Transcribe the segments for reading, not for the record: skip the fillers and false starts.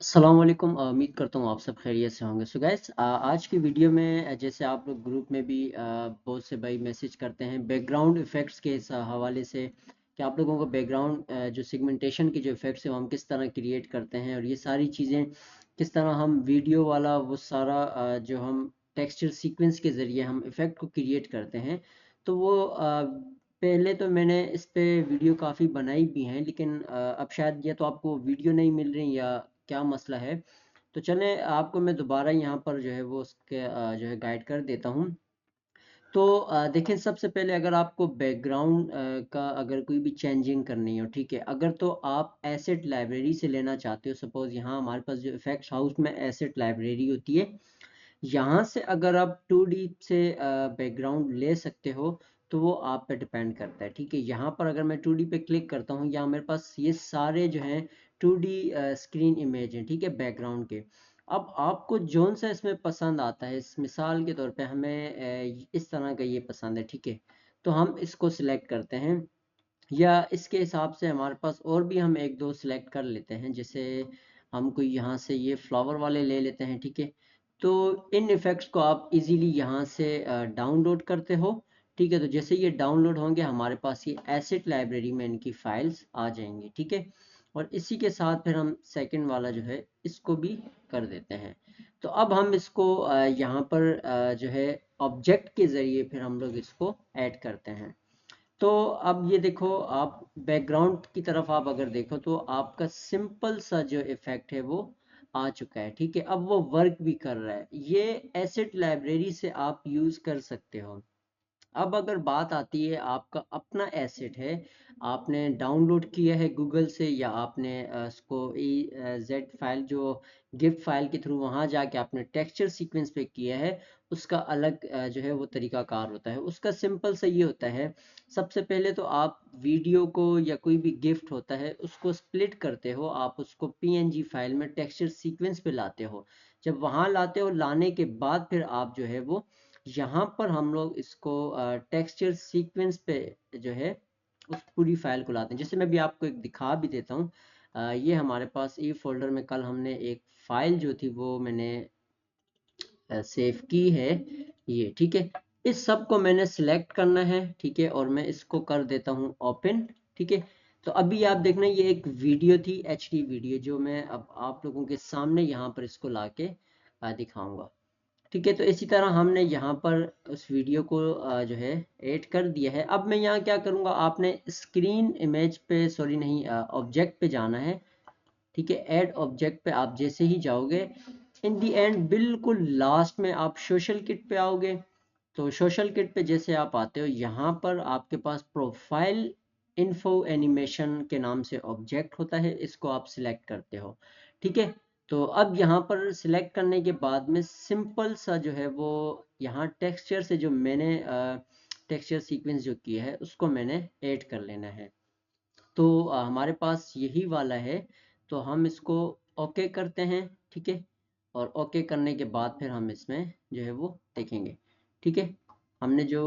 अस्सलाम वालेकुम। उम्मीद करता हूँ आप सब खैरियत से होंगे। सो गाइस, आज की वीडियो में जैसे आप लोग ग्रुप में भी बहुत से भाई मैसेज करते हैं बैकग्राउंड इफ़ेक्ट्स के हवाले से कि आप लोगों को बैकग्राउंड जो सिगमेंटेशन के जो इफ़ेक्ट्स हैं वो हम किस तरह क्रिएट करते हैं, और ये सारी चीज़ें किस तरह हम वीडियो वाला वो सारा जो हम टेक्सचर सीक्वेंस के ज़रिए हम इफ़ेक्ट को क्रिएट करते हैं। तो वो पहले तो मैंने इस पे वीडियो काफ़ी बनाई भी हैं, लेकिन अब शायद या तो आपको वीडियो नहीं मिल रही या क्या मसला है। तो चलें, आपको मैं दोबारा यहाँ पर जो है वो उसके जो है गाइड कर देता हूँ। तो देखें, सबसे पहले अगर आपको बैकग्राउंड का अगर कोई भी चेंजिंग करनी हो, ठीक है, अगर तो आप एसेट लाइब्रेरी से लेना चाहते हो, सपोज यहाँ हमारे पास जो इफेक्ट्स हाउस में एसेट लाइब्रेरी होती है, यहाँ से अगर आप 2D से बैकग्राउंड ले सकते हो तो वो आप पे डिपेंड करता है। ठीक है, यहाँ पर अगर मैं 2D पे क्लिक करता हूँ, यहाँ मेरे पास ये सारे जो हैं 2D स्क्रीन इमेज हैं, ठीक है, बैकग्राउंड के। अब आपको जोन सा इसमें पसंद आता है, इस मिसाल के तौर पे हमें इस तरह का ये पसंद है, ठीक है, तो हम इसको सिलेक्ट करते हैं, या इसके हिसाब से हमारे पास और भी हम एक दो सिलेक्ट कर लेते हैं। जैसे हम कोई यहाँ से ये फ्लावर वाले ले लेते हैं, ठीक है। तो इन इफ़ेक्ट्स को आप इजीली यहाँ से डाउनलोड करते हो, ठीक है। तो जैसे ये डाउनलोड होंगे हमारे पास ये एसेट लाइब्रेरी में इनकी फाइल्स आ जाएंगी, ठीक है। और इसी के साथ फिर हम सेकंड वाला जो है इसको भी कर देते हैं। तो अब हम इसको यहाँ पर जो है ऑब्जेक्ट के ज़रिए फिर हम लोग इसको ऐड करते हैं। तो अब ये देखो, आप बैकग्राउंड की तरफ आप अगर देखो तो आपका सिंपल सा जो इफेक्ट है वो आ चुका है, ठीक है। अब वो वर्क भी कर रहा है, ये एसेट लाइब्रेरी से आप यूज कर सकते हो। अब अगर बात आती है, आपका अपना एसेट है, आपने डाउनलोड किया है गूगल से, या आपने इसको जेड फाइल जो गिफ्ट फाइल के थ्रू वहाँ जाके आपने टेक्सचर सीक्वेंस पे किया है, उसका अलग जो है वो तरीकाकार होता है। उसका सिंपल सा ये होता है, सबसे पहले तो आप वीडियो को या कोई भी गिफ्ट होता है उसको स्प्लिट करते हो, आप उसको पीएनजी फाइल में टेक्सचर सीक्वेंस पे लाते हो। जब वहाँ लाते हो, लाने के बाद फिर आप जो है वो यहाँ पर हम लोग इसको टेक्सचर सीक्वेंस पे जो है उस पूरी फाइल को लाते हैं। जैसे मैं भी आपको एक दिखा भी देता हूँ। ये हमारे पास ई फोल्डर में कल हमने एक फाइल जो थी वो मैंने सेव की है, ये, ठीक है। इस सब को मैंने सिलेक्ट करना है, ठीक है, और मैं इसको कर देता हूँ ओपन, ठीक है। तो अभी आप देखना, ये एक वीडियो थी, एचडी वीडियो, जो मैं अब आप लोगों के सामने यहाँ पर इसको लाके दिखाऊंगा, ठीक है। तो इसी तरह हमने यहाँ पर उस वीडियो को जो है ऐड कर दिया है। अब मैं यहाँ क्या करूँगा, आपने स्क्रीन इमेज पे, सॉरी नहीं, ऑब्जेक्ट पे जाना है, ठीक है। ऐड ऑब्जेक्ट पे आप जैसे ही जाओगे, इन दी एंड बिल्कुल लास्ट में आप सोशल किट पे आओगे। तो सोशल किट पे जैसे आप आते हो, यहाँ पर आपके पास प्रोफाइल इन्फो एनिमेशन के नाम से ऑब्जेक्ट होता है, इसको आप सिलेक्ट करते हो, ठीक है। तो अब यहाँ पर सिलेक्ट करने के बाद में सिंपल सा जो है वो यहाँ टेक्सचर से जो मैंने टेक्सचर सीक्वेंस जो किया है उसको मैंने ऐड कर लेना है। तो हमारे पास यही वाला है। तो हम इसको ओके करते हैं, ठीक है। और ओके करने के बाद फिर हम इसमें जो है वो देखेंगे, ठीक है। हमने जो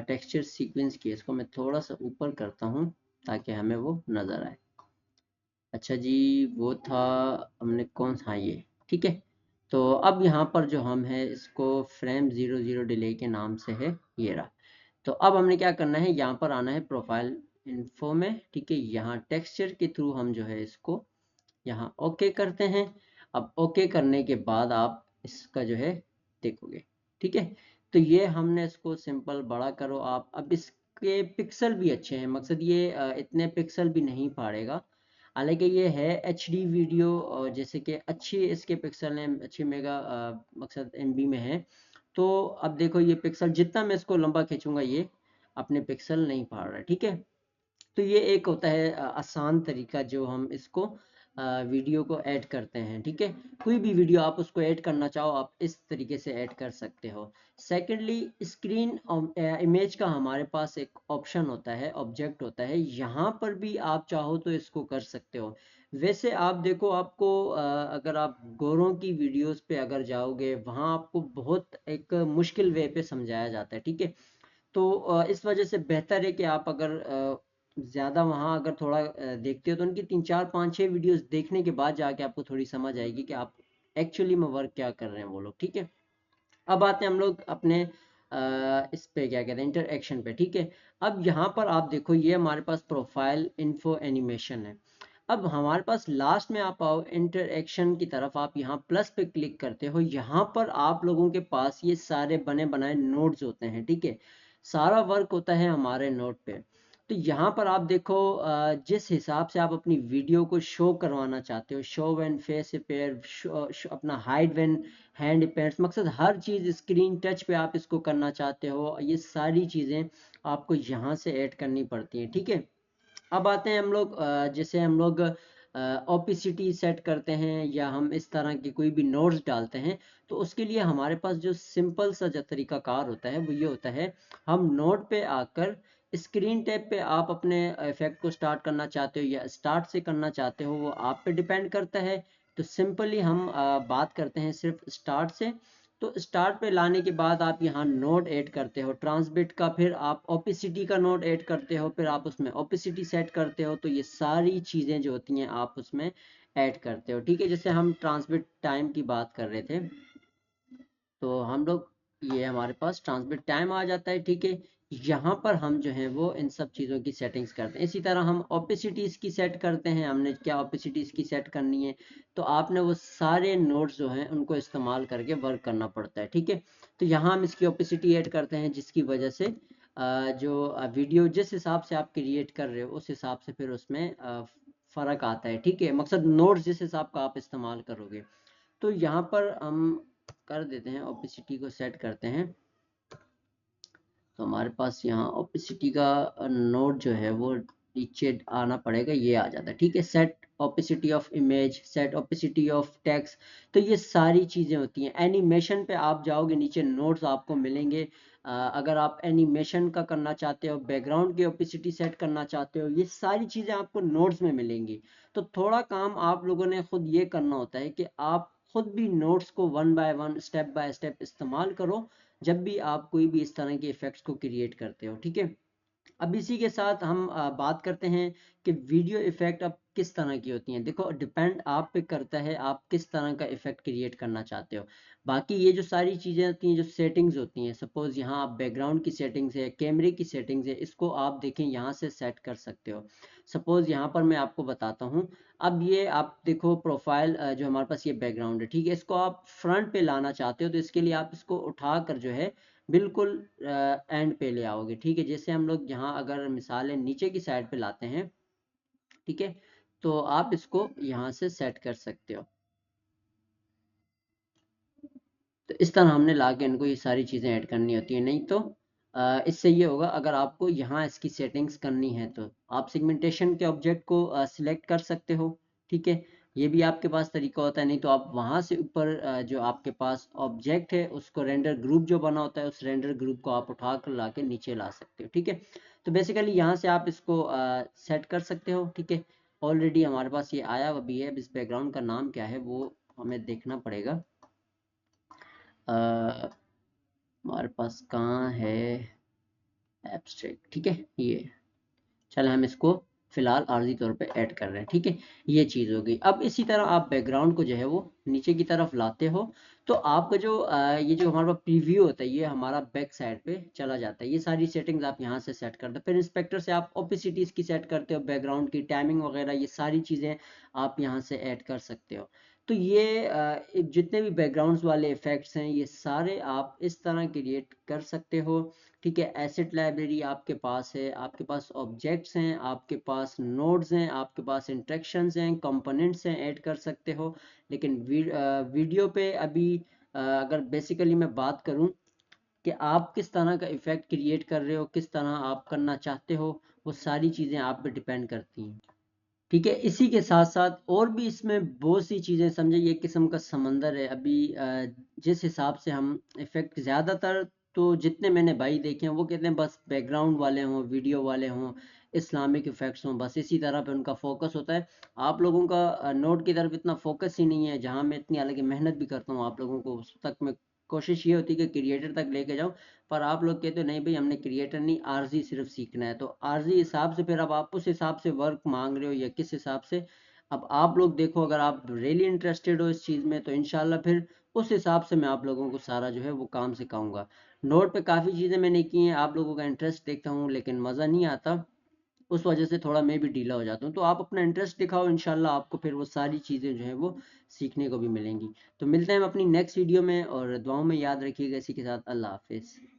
टेक्सचर सीक्वेंस किया, इसको मैं थोड़ा सा ऊपर करता हूँ ताकि हमें वो नज़र आए। अच्छा जी, वो था, हमने कौन सा, ये, ठीक है। तो अब यहाँ पर जो हम है इसको फ्रेम 00 डिले के नाम से है, ये रहा। तो अब हमने क्या करना है, यहाँ पर आना है प्रोफाइल इन्फो में, ठीक है। यहाँ टेक्सचर के थ्रू हम जो है इसको यहाँ ओके करते हैं। अब ओके करने के बाद आप इसका जो है देखोगे, ठीक है। तो ये हमने इसको सिंपल बड़ा करो आप। अब इसके पिक्सल भी अच्छे हैं, मकसद ये इतने पिक्सल भी नहीं फाड़ेगा। हालांकि ये है एचडी वीडियो, और जैसे कि अच्छी इसके पिक्सल हैं, अच्छी मेगा मकसद एमबी में है। तो अब देखो, ये पिक्सल जितना मैं इसको लंबा खींचूंगा ये अपने पिक्सल नहीं फाड़ रहा है, ठीक है। तो ये एक होता है आसान तरीका जो हम इसको वीडियो को ऐड करते हैं, ठीक है। कोई भी वीडियो आप उसको ऐड करना चाहो, आप इस तरीके से ऐड कर सकते हो। सेकेंडली, स्क्रीन इमेज का हमारे पास एक ऑप्शन होता है, ऑब्जेक्ट होता है, यहाँ पर भी आप चाहो तो इसको कर सकते हो। वैसे आप देखो, आपको अगर आप गोरों की वीडियोस पे अगर जाओगे, वहाँ आपको बहुत एक मुश्किल वे पे समझाया जाता है, ठीक है। तो इस वजह से बेहतर है कि आप अगर ज़्यादा वहाँ अगर थोड़ा देखते हो तो उनकी 3 4 5 6 वीडियोस देखने के बाद जाके आपको थोड़ी समझ आएगी कि आप एक्चुअली में वर्क क्या कर रहे हैं वो लोग, ठीक है। अब आते हैं हम लोग अपने इस पे क्या कहते हैं, इंटरएक्शन पे, ठीक है। अब यहाँ पर आप देखो, ये हमारे पास प्रोफाइल इन्फो एनिमेशन है। अब हमारे पास लास्ट में आप आओ इंटरएक्शन की तरफ, आप यहाँ प्लस पे क्लिक करते हो, यहाँ पर आप लोगों के पास ये सारे बने बनाए नोड्स होते हैं, ठीक है। सारा वर्क होता है हमारे नोड पे। तो यहाँ पर आप देखो, जिस हिसाब से आप अपनी वीडियो को शो करवाना चाहते हो, शो व्हेन फेस अपेयर, अपना हाइड व्हेन हैंड अपेयर्स, मकसद हर चीज़ स्क्रीन टच पे आप इसको करना चाहते हो, ये सारी चीज़ें आपको यहाँ से ऐड करनी पड़ती हैं, ठीक है। अब आते हैं हम लोग, जैसे हम लोग ओपेसिटी सेट करते हैं या हम इस तरह की कोई भी नोट्स डालते हैं, तो उसके लिए हमारे पास जो सिंपल सा जो तरीकाकार होता है वो ये होता है, हम नोट पे आकर स्क्रीन टैब पे आप अपने इफेक्ट को स्टार्ट करना चाहते हो या स्टार्ट से करना चाहते हो, वो आप पे डिपेंड करता है। तो सिंपली हम बात करते हैं सिर्फ स्टार्ट से। तो स्टार्ट पे लाने के बाद आप यहाँ नोड ऐड करते हो ट्रांसबिट का, फिर आप ओपेसिटी का नोड ऐड करते हो, फिर आप उसमें ओपेसिटी सेट करते हो, तो ये सारी चीज़ें जो होती हैं आप उसमें ऐड करते हो, ठीक है। जैसे हम ट्रांसबिट टाइम की बात कर रहे थे, तो हम लोग, ये हमारे पास ट्रांसमिट टाइम आ जाता है, ठीक है। यहाँ पर हम जो है वो इन सब चीज़ों की सेटिंग्स करते हैं। इसी तरह हम ओपेसिटीज़ की सेट करते हैं, हमने क्या ओपेसिटीज़ की सेट करनी है, तो आपने वो सारे नोड्स जो हैं उनको इस्तेमाल करके वर्क करना पड़ता है, ठीक है। तो यहाँ हम इसकी ओपेसिटी ऐड करते हैं, जिसकी वजह से जो वीडियो जिस हिसाब से आप क्रिएट कर रहे हो उस हिसाब से फिर उसमें फ़र्क आता है, ठीक है। मकसद नोड्स जिस हिसाब का आप इस्तेमाल करोगे। तो यहाँ पर हम कर देते हैं, ओपेसिटी को सेट करते हैं, तो हमारे पास यहाँ ओपेसिटी का नोड जो है वो नीचे आना पड़ेगा, ये आ जाता है, ठीक है। Set opacity of image, set opacity of text, तो ये सारी चीज़ें होती हैं। एनिमेशन पे आप जाओगे, नीचे नोड्स आपको मिलेंगे। अगर आप एनिमेशन का करना चाहते हो, बैकग्राउंड की ओपेसिटी सेट करना चाहते हो, ये सारी चीज़ें आपको नोड्स में मिलेंगी। तो थोड़ा काम आप लोगों ने खुद ये करना होता है कि आप खुद भी नोट्स को वन बाय स्टेप इस्तेमाल करो, जब भी आप कोई भी इस तरह के इफेक्ट्स को क्रिएट करते हो, ठीक है। अब इसी के साथ हम बात करते हैं कि वीडियो इफेक्ट अब किस तरह की होती हैं। देखो, डिपेंड आप पे करता है आप किस तरह का इफेक्ट क्रिएट करना चाहते हो। बाकी ये जो सारी चीज़ें होती हैं, जो सेटिंग्स होती हैं, सपोज यहाँ आप बैकग्राउंड की सेटिंग्स है, कैमरे की सेटिंग्स है, इसको आप देखें यहाँ से सेट कर सकते हो। सपोज यहाँ पर मैं आपको बताता हूँ। अब ये आप देखो प्रोफाइल, जो हमारे पास ये बैकग्राउंड है, ठीक है, इसको आप फ्रंट पे लाना चाहते हो, तो इसके लिए आप इसको उठा कर जो है बिल्कुल एंड पे ले आओगे, ठीक है। जैसे हम लोग यहाँ अगर मिसाल है नीचे की साइड पे लाते हैं, ठीक है, तो आप इसको यहाँ से सेट कर सकते हो। तो इस तरह हमने ला के इनको ये सारी चीज़ें ऐड करनी होती है। नहीं तो इससे ये होगा, अगर आपको यहाँ इसकी सेटिंग्स करनी है तो आप सेगमेंटेशन के ऑब्जेक्ट को सिलेक्ट कर सकते हो, ठीक है। ये भी आपके पास तरीका होता है। नहीं तो आप वहाँ से ऊपर जो आपके पास ऑब्जेक्ट है उसको रेंडर ग्रुप जो बना होता है, उस रेंडर ग्रुप को आप उठा कर ला के नीचे ला सकते हो, ठीक है। तो बेसिकली यहाँ से आप इसको सेट कर सकते हो, ठीक है। ऑलरेडी हमारे पास ये आया हुआ भी है। अब इस बैकग्राउंड का नाम क्या है वो हमें देखना पड़ेगा। हमारे पास कहाँ है एब्स्ट्रैक्ट, ठीक है, ये चल हम इसको फिलहाल आर्जी तौर पे ऐड कर रहे हैं, ठीक है। ये चीज़ हो गई। अब इसी तरह आप बैकग्राउंड को जो है वो नीचे की तरफ लाते हो, तो आपका जो ये जो हमारा प्रीव्यू होता है, ये हमारा बैक साइड पे चला जाता है। ये सारी सेटिंग्स आप यहाँ से सेट करते हो। फिर इंस्पेक्टर से आप ओपेसिटीज़ की सेट करते हो, बैकग्राउंड की टाइमिंग वगैरह, ये सारी चीज़ें आप यहाँ से ऐड कर सकते हो। तो ये जितने भी बैकग्राउंड्स वाले इफेक्ट्स हैं, ये सारे आप इस तरह क्रिएट कर सकते हो, ठीक है। एसेट लाइब्रेरी आपके पास है, आपके पास ऑब्जेक्ट्स हैं, आपके पास नोड्स हैं, आपके पास इंट्रैक्शंस हैं, कंपोनेंट्स हैं, ऐड कर सकते हो। लेकिन वीडियो पे अभी अगर बेसिकली मैं बात करूं कि आप किस तरह का इफेक्ट क्रिएट कर रहे हो, किस तरह आप करना चाहते हो, वो सारी चीज़ें आप पे डिपेंड करती हैं, ठीक है। इसी के साथ साथ और भी इसमें बहुत सी चीज़ें, समझे ये किस्म का समंदर है। अभी जिस हिसाब से हम इफ़ेक्ट ज़्यादातर, तो जितने मैंने भाई देखे हैं वो कहते हैं बस बैकग्राउंड वाले हों, वीडियो वाले हों, इस्लामिक इफ़ेक्ट्स हों, बस इसी तरह पे उनका फोकस होता है। आप लोगों का नोट की तरफ इतना फोकस ही नहीं है, जहाँ मैं इतनी हालांकि मेहनत भी करता हूँ आप लोगों को उस तक मैं कोशिश ये होती है कि क्रिएटर तक लेके जाऊँ, पर आप लोग कहते हो नहीं भाई हमने क्रिएटर नहीं आरजी सिर्फ सीखना है, तो आरजी हिसाब से फिर अब आप उस हिसाब से वर्क मांग रहे हो या किस हिसाब से, अब आप लोग देखो, अगर आप रियली इंटरेस्टेड हो इस चीज़ में तो इंशाल्लाह फिर उस हिसाब से मैं आप लोगों को सारा जो है वो काम सिखाऊंगा। नोट पे काफ़ी चीज़ें मैंने की हैं, आप लोगों का इंटरेस्ट देखता हूँ लेकिन मज़ा नहीं आता, उस वजह से थोड़ा मैं भी ढीला हो जाता हूँ। तो आप अपना इंटरेस्ट दिखाओ, इंशाल्लाह आपको फिर वो सारी चीज़ें जो हैं वो सीखने को भी मिलेंगी। तो मिलते हैं हम अपनी नेक्स्ट वीडियो में, और दुआओं में याद रखिएगा। इसी के साथ अल्लाह हाफिज़।